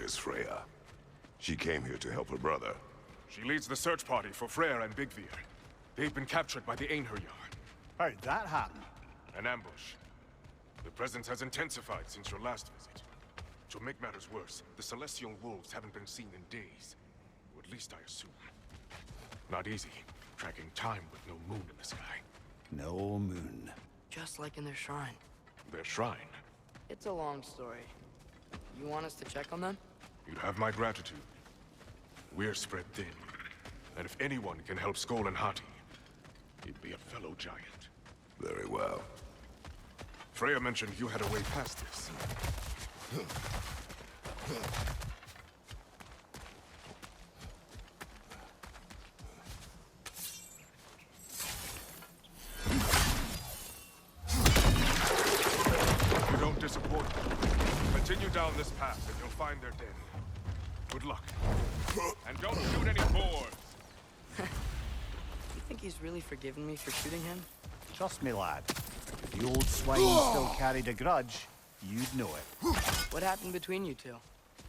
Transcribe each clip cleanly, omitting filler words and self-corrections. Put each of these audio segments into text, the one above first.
is Freya? She came here to help her brother. She leads the search party for Freyr and Bigvir. They've been captured by the Einherjar. How'd that happen? An ambush. The presence has intensified since your last visit. To make matters worse, the Celestial Wolves haven't been seen in days. Or at least I assume. Not easy, tracking time with no moon in the sky. No moon. Just like in their shrine. Their shrine? It's a long story. You want us to check on them? You'd have my gratitude. We're spread thin. And if anyone can help Skoll and Hati, he'd be a fellow giant. Very well. Freya mentioned you had a way past this. You don't disappoint. Continue down this path and you'll find their den. Good luck. And don't shoot any boars! You think he's really forgiven me for shooting him? Trust me, lad. If the old swine still carried a grudge, you'd know it. What happened between you two?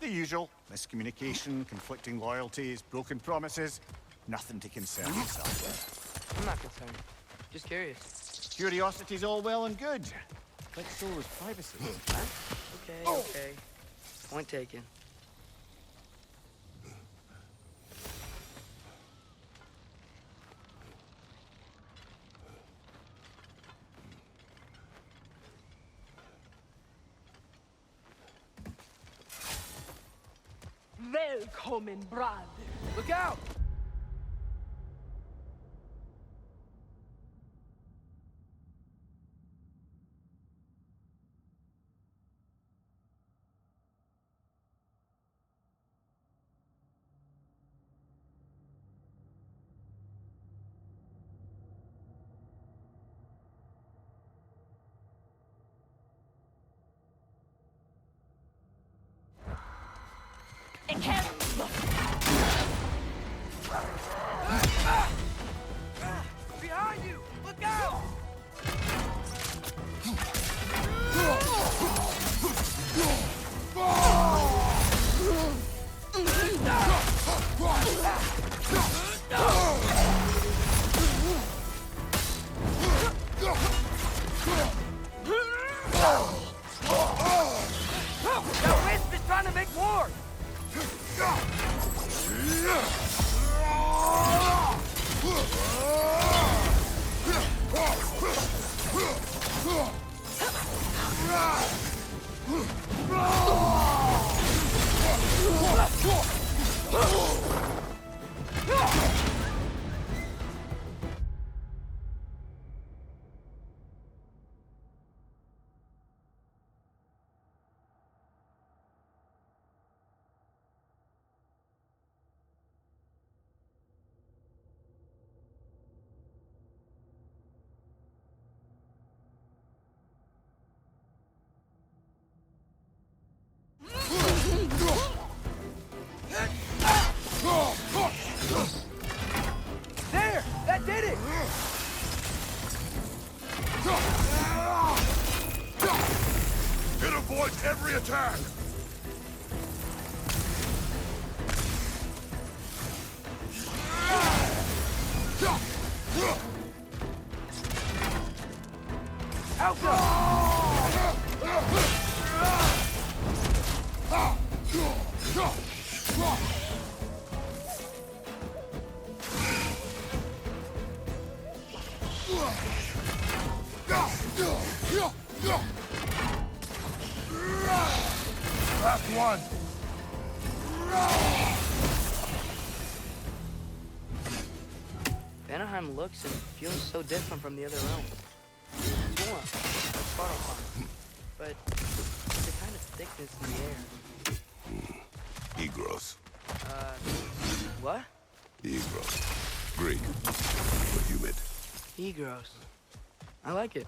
The usual. Miscommunication, conflicting loyalties, broken promises. Nothing to concern yourself with. I'm not concerned. Just curious. Curiosity's all well and good. But so is privacy. Okay. Point taken. Välkommen, brother. Look out! Behind you! Look out! That wisp is trying to make war! There! That did it! It avoids every attack! Last one! Vanaheim looks and feels so different from the other realms. It's warm, like Svartalfheim, but there's a kind of thickness in the air. Egros. What? Egros. Greek. But humid. Egros. I like it.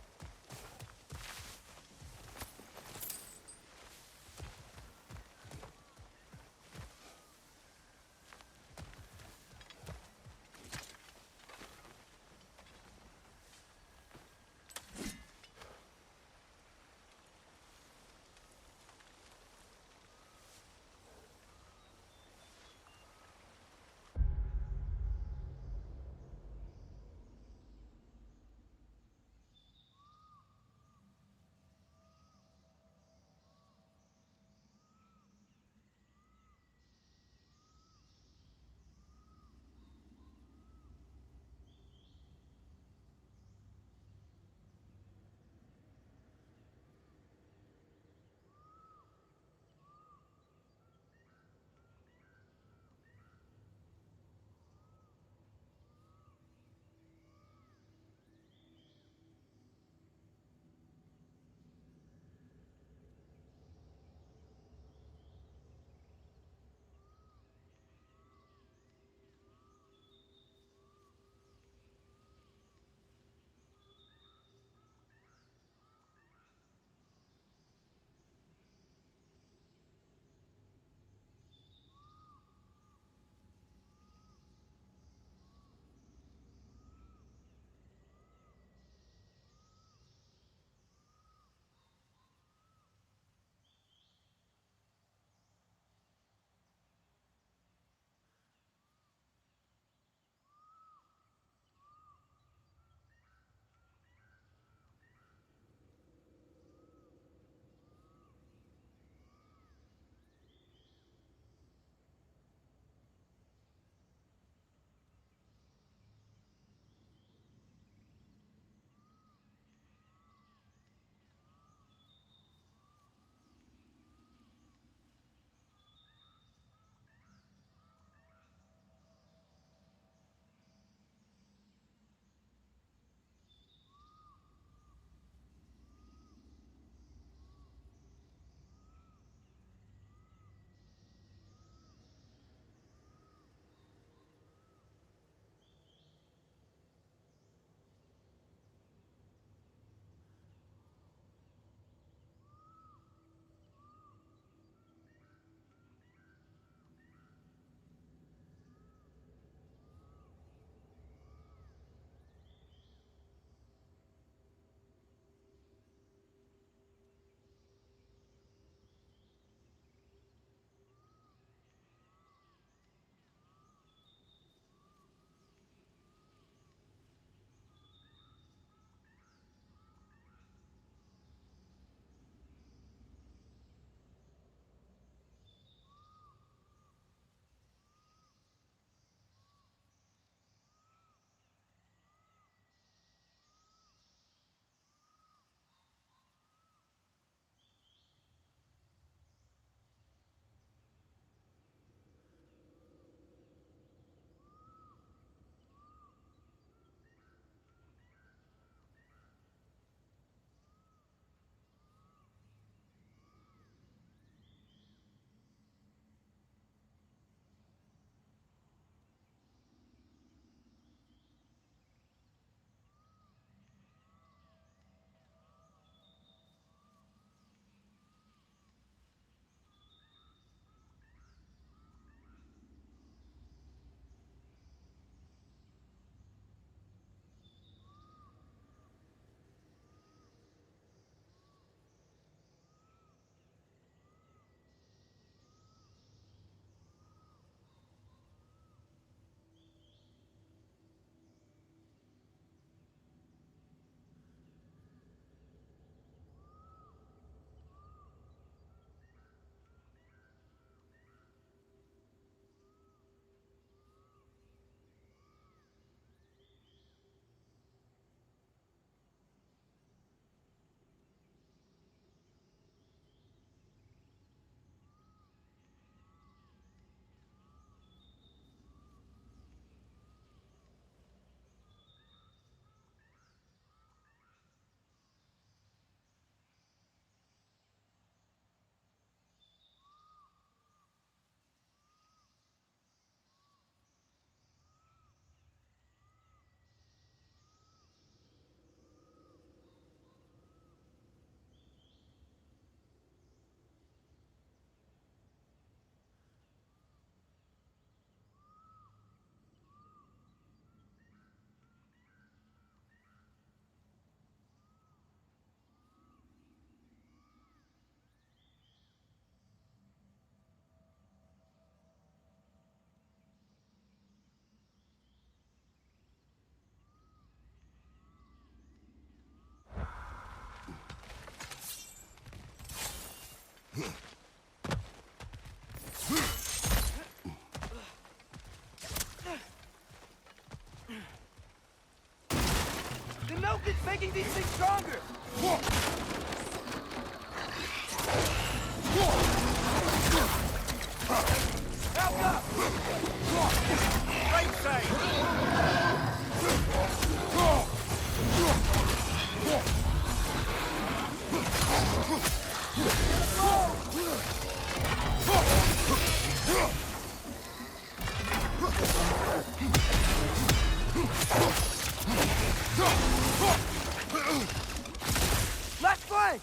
Broken's making these things stronger! Help up! Right side! Left flank!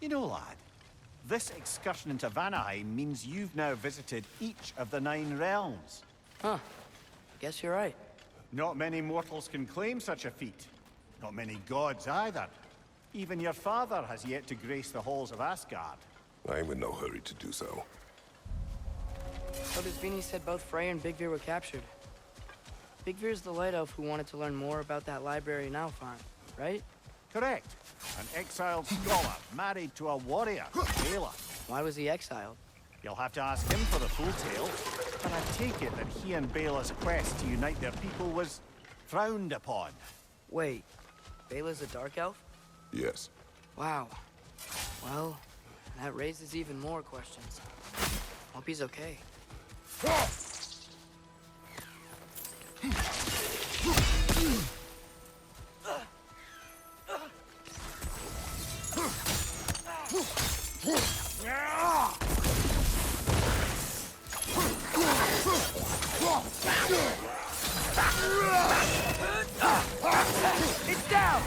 You know, lad, this excursion into Vanaheim means you've now visited each of the 9 realms. Huh. Guess you're right. Not many mortals can claim such a feat. Not many gods either. Even your father has yet to grace the halls of Asgard. I'm in no hurry to do so. So does Vinny said both Frey and Big Veer were captured. Big Veer's the light elf who wanted to learn more about that library in Alfheim, right? Correct. An exiled scholar married to a warrior, Bela. Why was he exiled? You'll have to ask him for the full tale, but I take it that he and Bela's quest to unite their people was frowned upon. Wait, Bela's a dark elf? Yes. Wow. Well, that raises even more questions. Hope he's okay. It's down!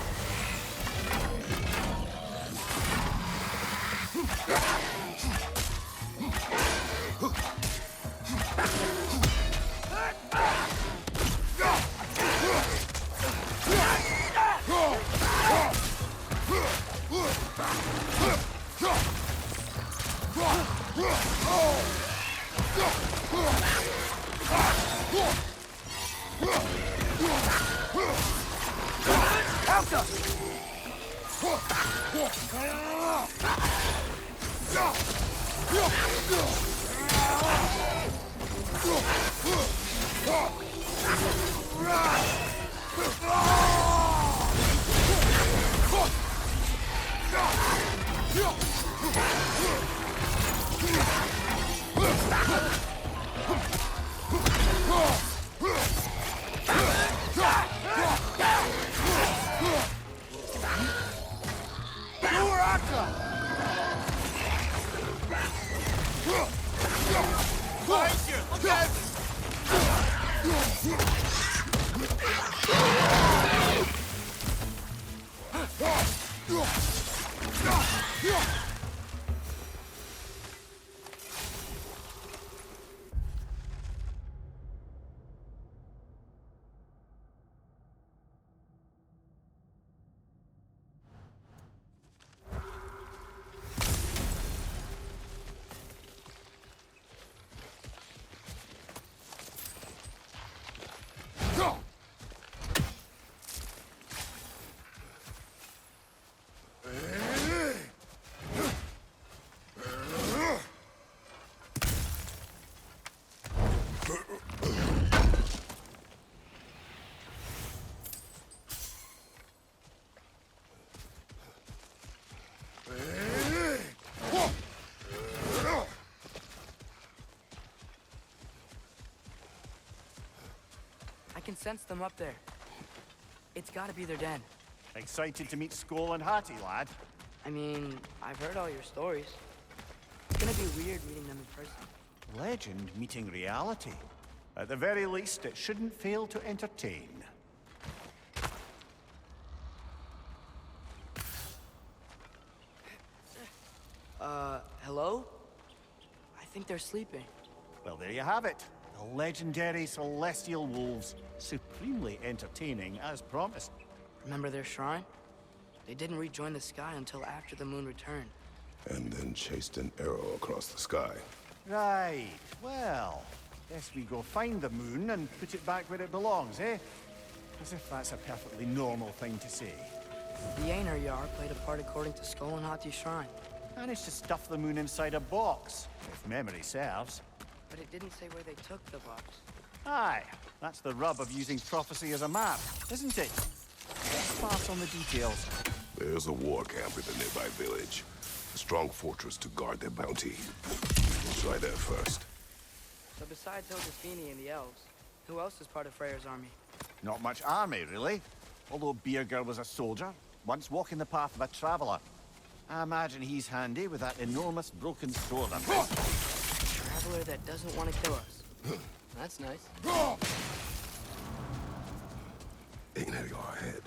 I can sense them up there. It's gotta be their den. Excited to meet Skull and Hattie, lad? I mean, I've heard all your stories. It's gonna be weird meeting them in person. Legend meeting reality. At the very least, it shouldn't fail to entertain. Hello? I think they're sleeping. Well, there you have it. The legendary celestial wolves. Supremely entertaining, as promised. Remember their shrine? They didn't rejoin the sky until after the moon returned. And then chased an arrow across the sky. Right. Well, guess we go find the moon and put it back where it belongs, eh? As if that's a perfectly normal thing to say. The Aner Yar played a part according to Skull and Hati's shrine. Managed to stuff the moon inside a box, if memory serves. But it didn't say where they took the box. Aye, that's the rub of using prophecy as a map, isn't it? Let's pass on the details. There's a war camp in the nearby village. A strong fortress to guard their bounty. We'll try there first. So besides Hildesvini and the elves, who else is part of Freyr's army? Not much army, really. Although Birger was a soldier, once walking the path of a traveler. I imagine he's handy with that enormous broken sword of his. A traveler that doesn't want to kill us. That's nice. Aner Yar ahead.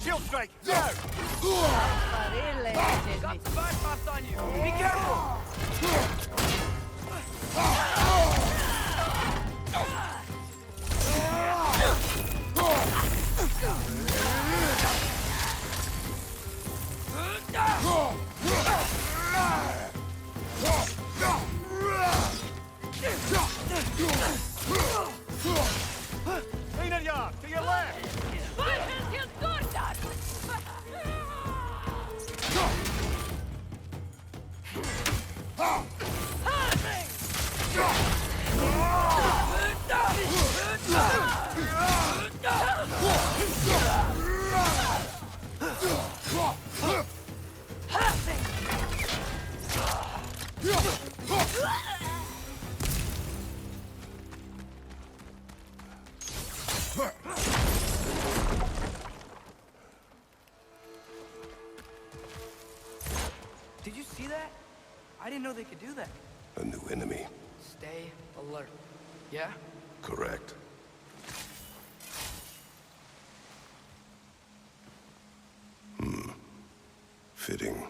Shield strike! Now! Got bypass on you! Be careful! Aner Yar, to your left! Did you see that? I didn't know they could do that. A new enemy. Stay alert. Yeah? Correct. Fitting.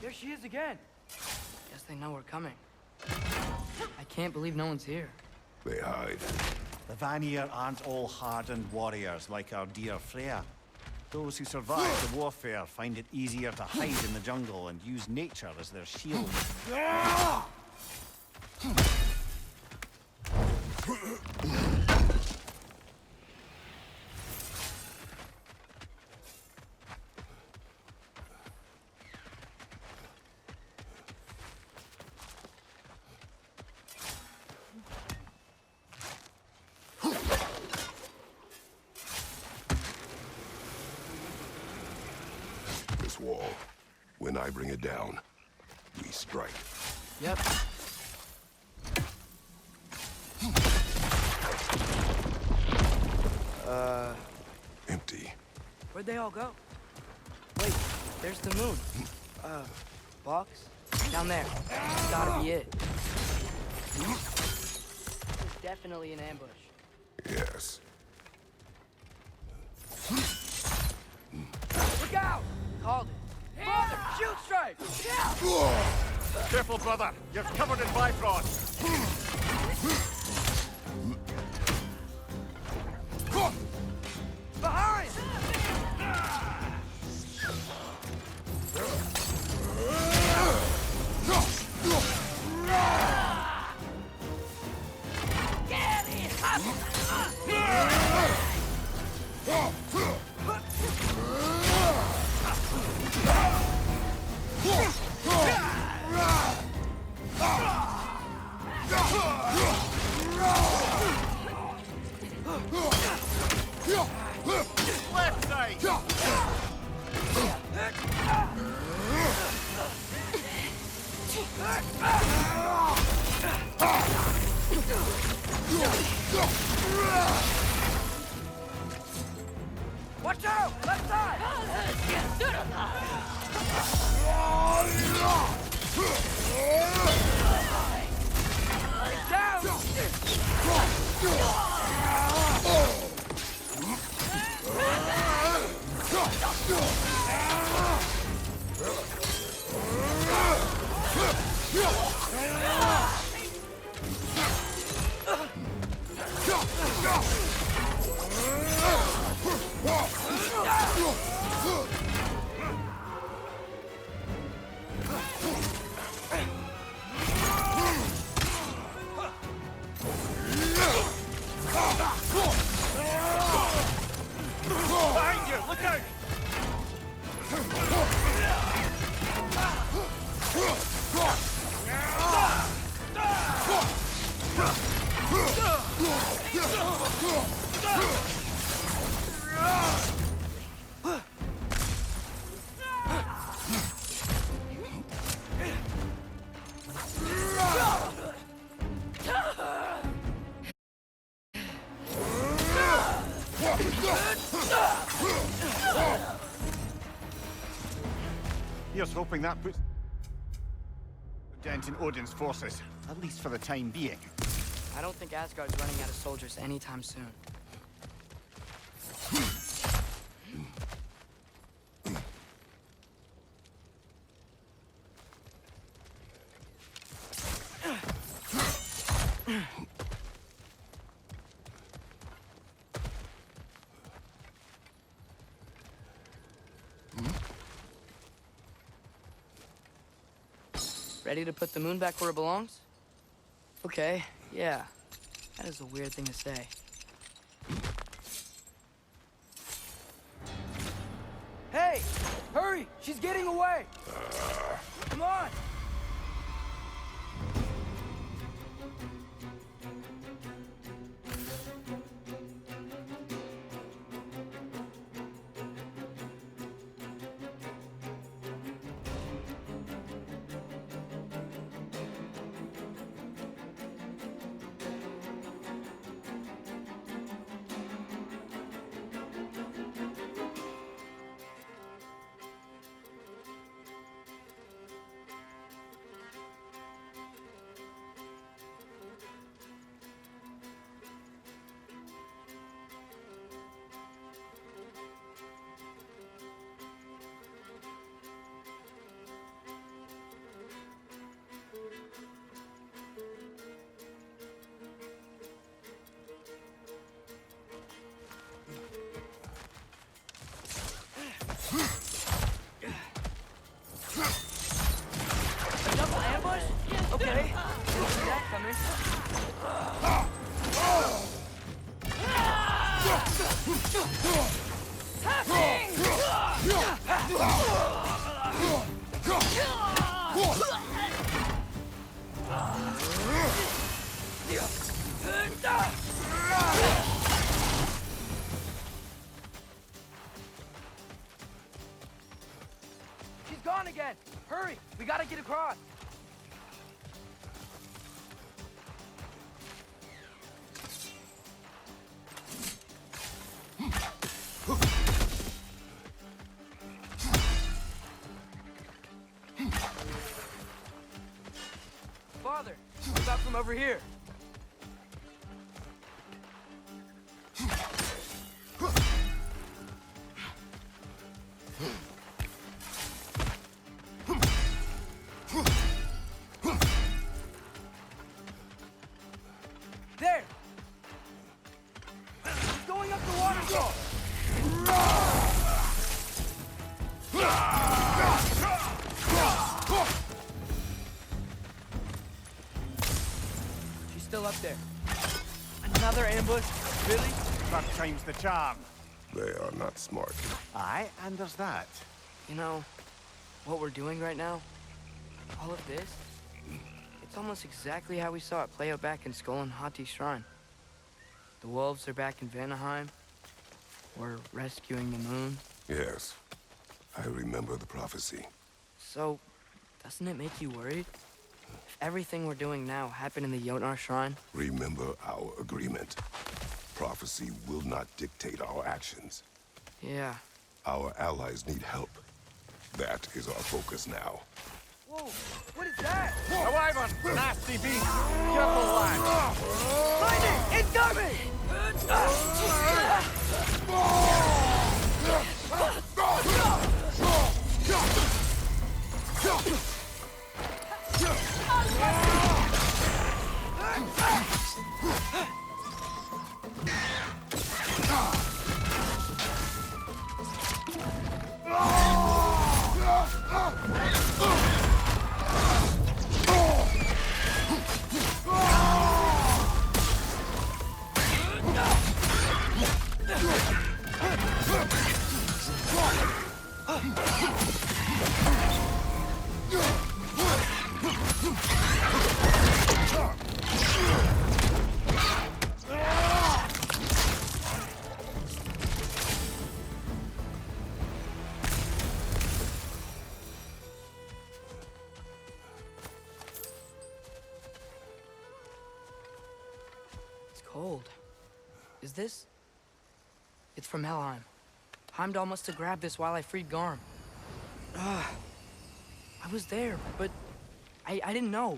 There she is again. Guess they know we're coming. I can't believe no one's here. They hide. The Vanir aren't all hardened warriors like our dear Freya. Those who survive the warfare find it easier to hide in the jungle and use nature as their shield. bring it down, we strike. Yep. Empty. Where'd they all go? Wait, there's the moon. Box? Down there. That's gotta be it. It's definitely an ambush. Yes. Look out! Called it. Brother, shoot strike! Careful, brother. You're covered in Bifrost. Behind! Left side. Watch out! Left side! Get down! Behind you. Look out. Here's hoping that puts a dent in Odin's forces, at least for the time being. I don't think Asgard's running out of soldiers anytime soon. Ready to put the moon back where it belongs? Okay, yeah. That is a weird thing to say. Hey! Hurry! She's getting away! Come on! Double ambush? Okay. See that coming. She's gone again. Father, what about from over here? There! He's going up the waterfall! She's still up there. Another ambush? Really? Third time's the charm. They are not smart. Aye, and there's that. You know, what we're doing right now, all of this, it's almost exactly how we saw it play out back in Skull and Hati's shrine. The wolves are back in Vanaheim. We're rescuing the moon. Yes, I remember the prophecy. So, doesn't it make you worried? If everything we're doing now happened in the Jotnar shrine? Remember our agreement. Prophecy will not dictate our actions. Yeah. Our allies need help. That is our focus now. Whoa! What is that? A wyvern! Nasty beast! Careful, lad! Find it! It's coming! Cold. Is this? It's from Helheim. Heimdall must have grabbed this while I freed Garm. I was there, but I didn't know.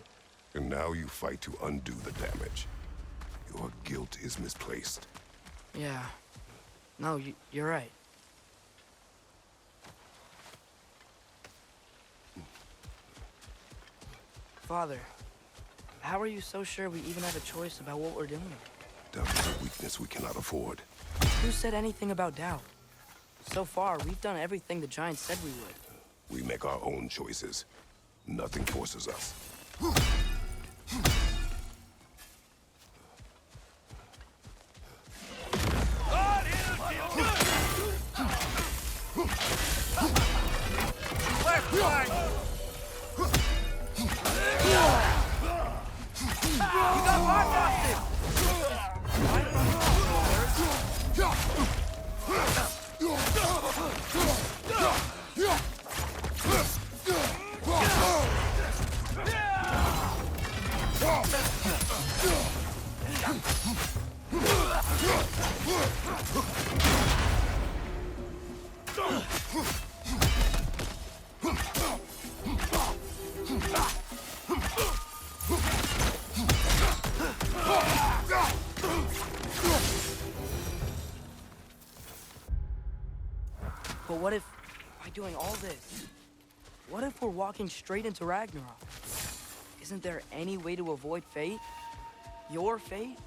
And now you fight to undo the damage. Your guilt is misplaced. Yeah. No, you're right. Father, how are you so sure we even have a choice about what we're doing? Doubt is a weakness we cannot afford. Who said anything about doubt? So far, we've done everything the Giants said we would. We make our own choices. Nothing forces us. Left flank! You got bypassed! But what if, by doing all this, what if we're walking straight into Ragnarok? Isn't there any way to avoid fate? Your fate?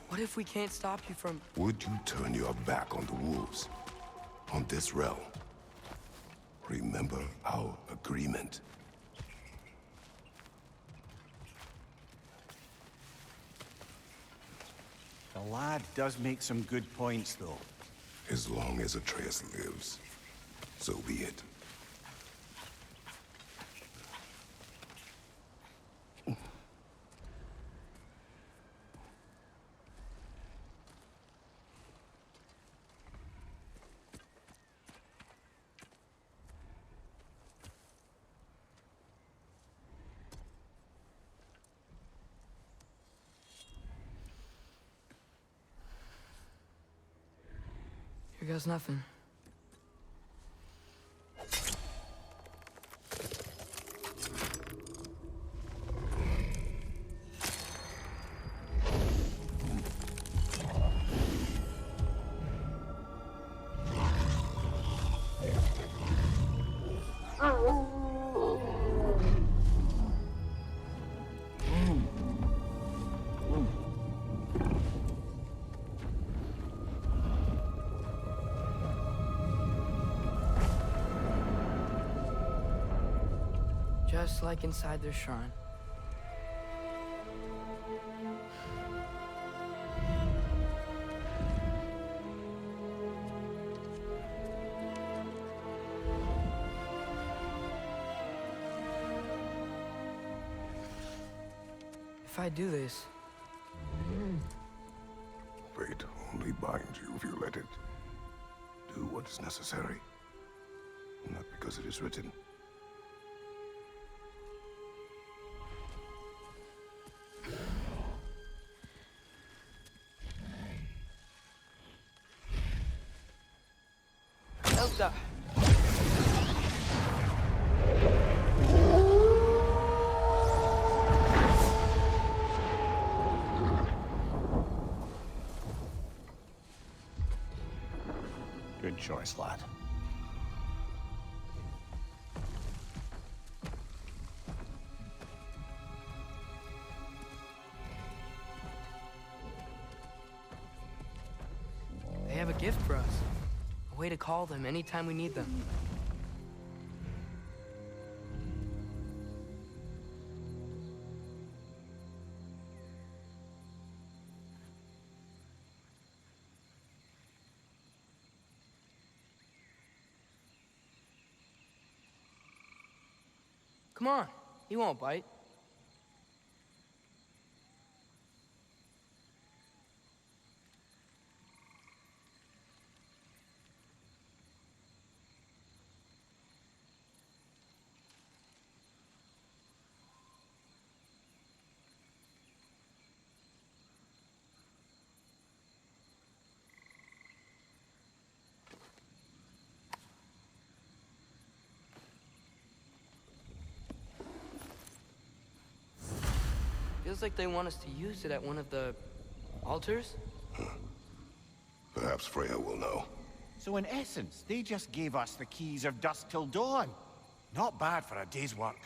What if we can't stop you from... Would you turn your back on the wolves? On this realm? Remember our agreement. The lad does make some good points, though. As long as Atreus lives, so be it. Here goes nothing. Just like inside their shrine. If I do this, Fate only binds you if you let it. Do what is necessary. Not because it is written. Elsa! Good choice, lad. They have a gift for us. A way to call them anytime we need them. Come on, he won't bite. Feels like they want us to use it at one of the altars? Perhaps Freya will know. So in essence, they just gave us the keys of dusk till dawn. Not bad for a day's work.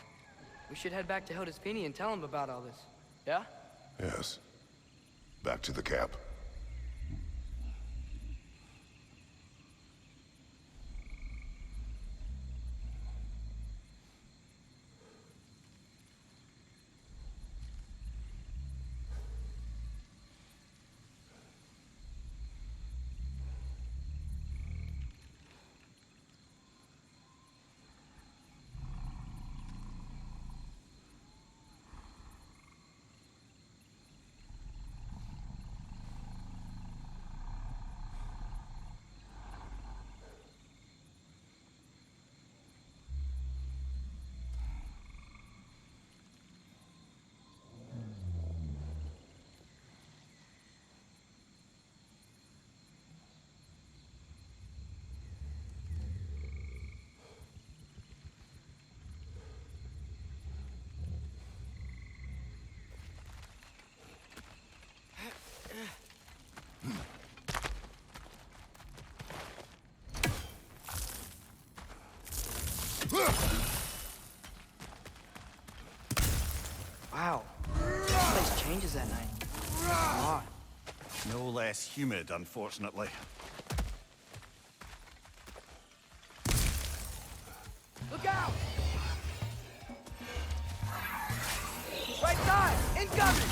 We should head back to Hildespini and tell him about all this. Yeah? Yes. Back to the camp. Wow. This place changes at night. A lot. No less humid, unfortunately. Look out! Right side! Incoming!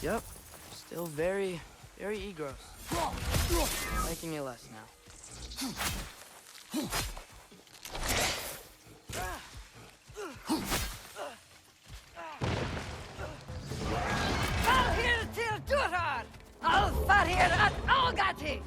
Yep. Still very gross. Liking it less now. Alhir til Durar! Alfarhir at Algati!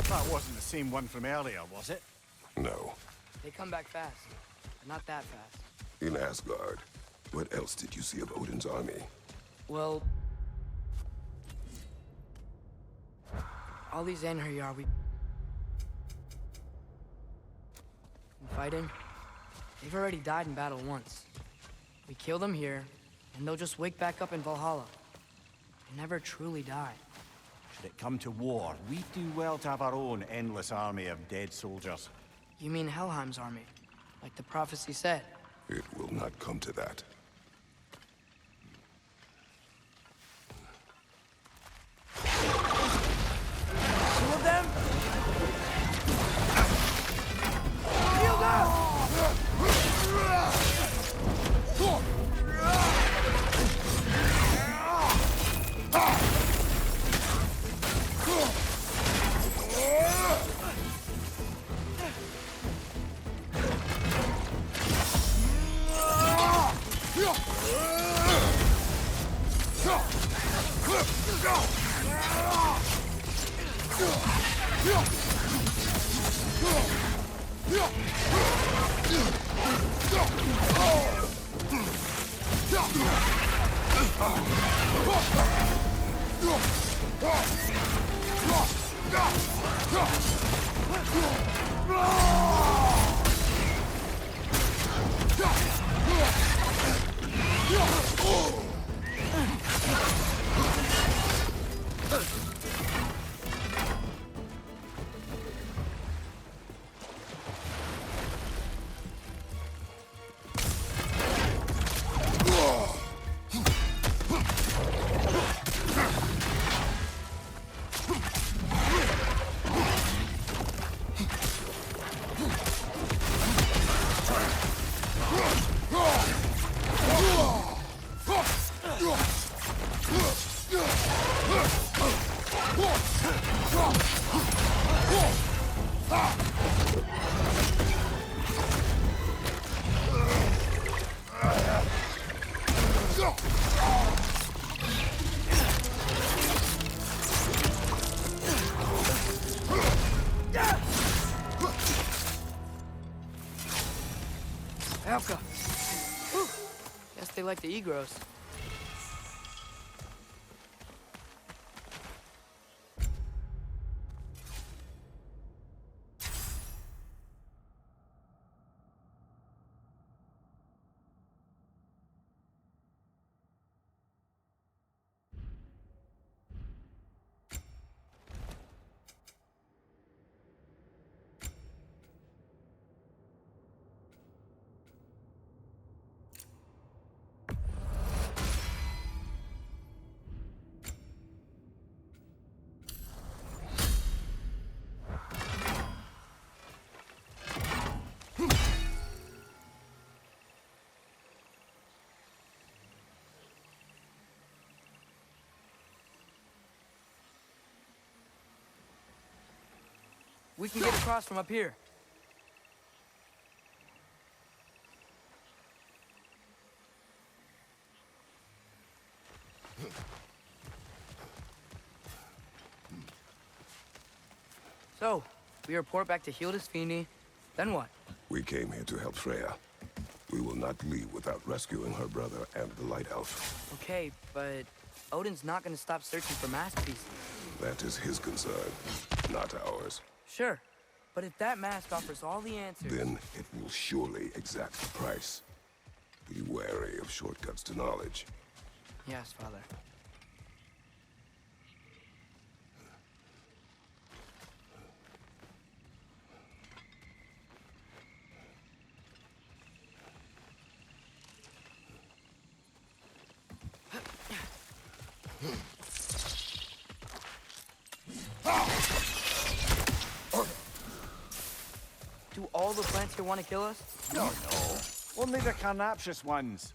That wasn't the same one from earlier, was it? No. They come back fast, but not that fast. In Asgard, what else did you see of Odin's army? Well, all these Einherjar we fighting, they've already died in battle once. We kill them here, and they'll just wake back up in Valhalla. They never truly die. Should it come to war, we'd do well to have our own endless army of dead soldiers. You mean Helheim's army, like the prophecy said? It will not come to that. Two of them? Shield up! Elka! Whew. Guess they like the Egros. We can get across from up here. So, we report back to Hildisvini, then what? We came here to help Freya. We will not leave without rescuing her brother and the Light Elf. Okay, but Odin's not gonna stop searching for masterpieces. That is his concern, not ours. Sure, but if that mask offers all the answers... Then it will surely exact the price. Be wary of shortcuts to knowledge. Yes, Father. Do all the plants here want to kill us? No. Only the carnivorous ones.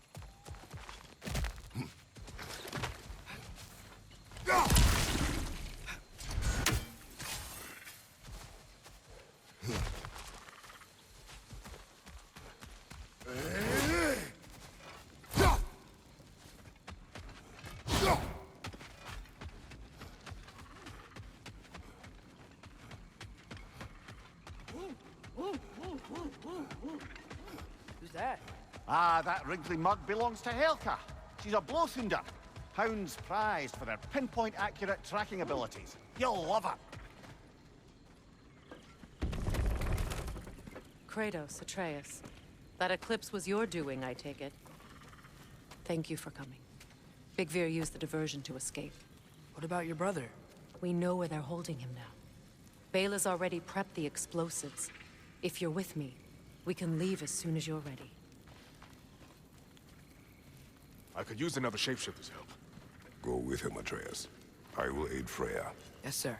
Who's that? Ah, that wrinkly mug belongs to Helka. She's a blowthunder. Hounds prized for their pinpoint accurate tracking abilities. You'll love her. Kratos, Atreus. That eclipse was your doing, I take it. Thank you for coming. Big Veer used the diversion to escape. What about your brother? We know where they're holding him now. Bela's already prepped the explosives. If you're with me, we can leave as soon as you're ready. I could use another shapeshifter's help. Go with him, Atreus. I will aid Freya. Yes, sir.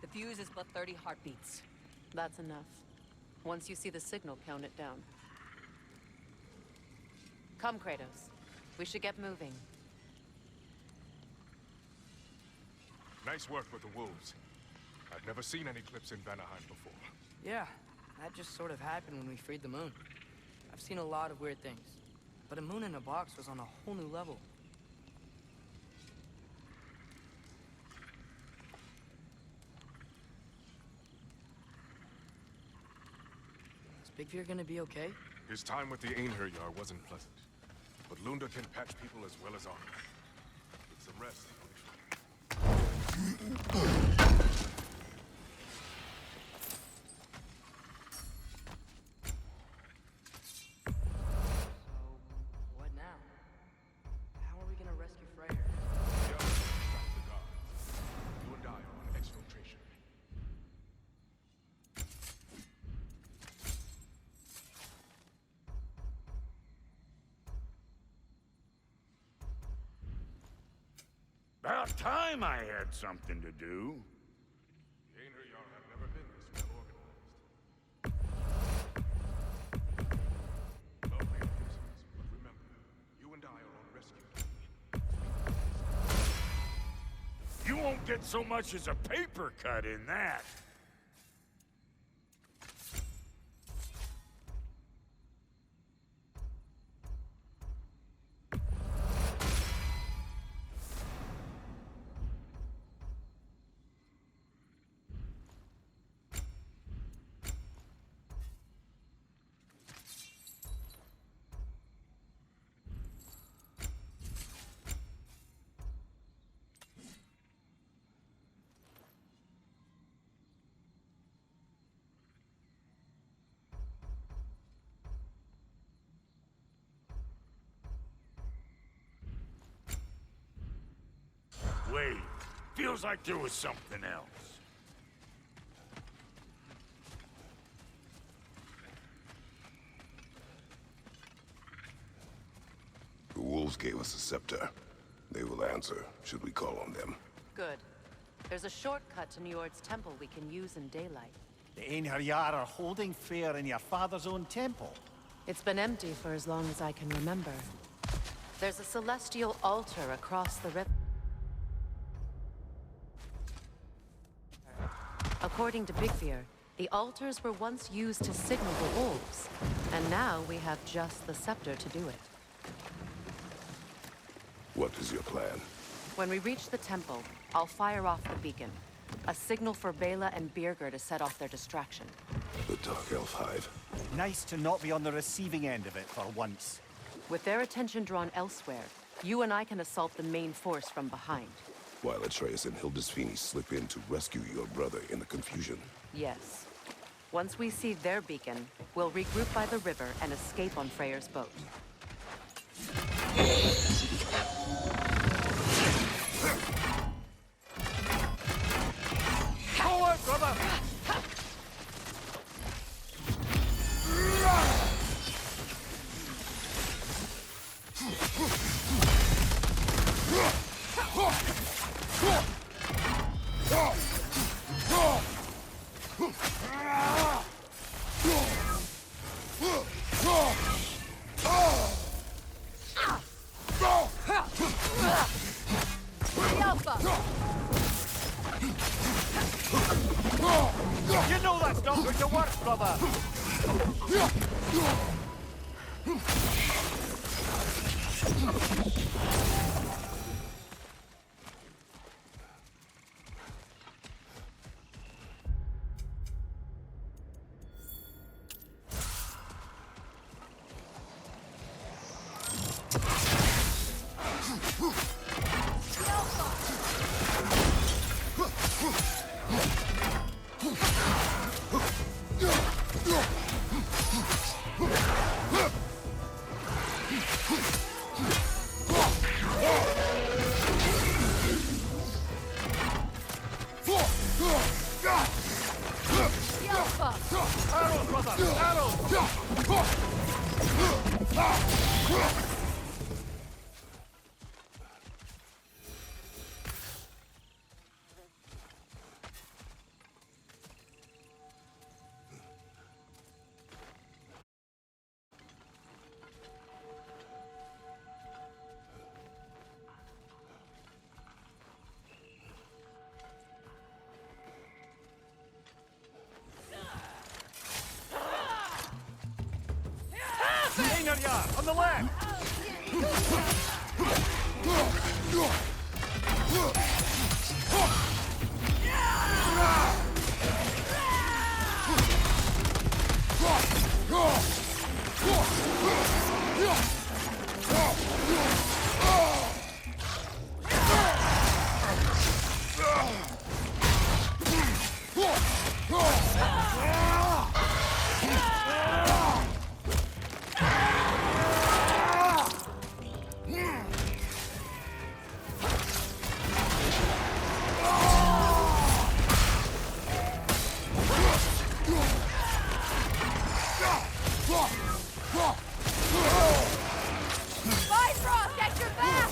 The fuse is but 30 heartbeats. That's enough. Once you see the signal, count it down. Come, Kratos. We should get moving. Nice work with the wolves. I've never seen an eclipse in Vanaheim before. Yeah, that just sort of happened when we freed the moon. I've seen a lot of weird things, but a moon in a box was on a whole new level. Is Big Veer gonna be okay? His time with the Einherjar wasn't pleasant. But Lunda can patch people as well as armor. With some rest, he'll be fine. So, what now? How are we gonna rescue Freyr? The others distract the guards. You and I are on exfiltration. About time I had something to do. The Einherjar have never been this well organized. Lovely officers, but remember, you and I are on rescue duty. You won't get so much as a paper cut in that. Wait, feels like there was something else. The wolves gave us a scepter. They will answer, should we call on them. Good. There's a shortcut to Njord's temple we can use in daylight. The Einherjar are holding Freyr in your father's own temple. It's been empty for as long as I can remember. There's a celestial altar across the river. According to Big Veer, the altars were once used to signal the wolves, and now we have just the scepter to do it. What is your plan? When we reach the temple, I'll fire off the beacon. A signal for Bela and Birgir to set off their distraction. The Dark Elf Hive. Nice to not be on the receiving end of it for once. With their attention drawn elsewhere, you and I can assault the main force from behind. While Atreus and Hildisvini slip in to rescue your brother in the confusion. Yes. Once we see their beacon, we'll regroup by the river and escape on Freyr's boat. Forward, brother! You know that's not going to work, brother! On the left! Bifrost, at your back!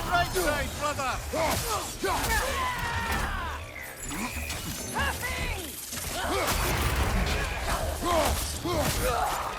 Right side, brother! Puffing!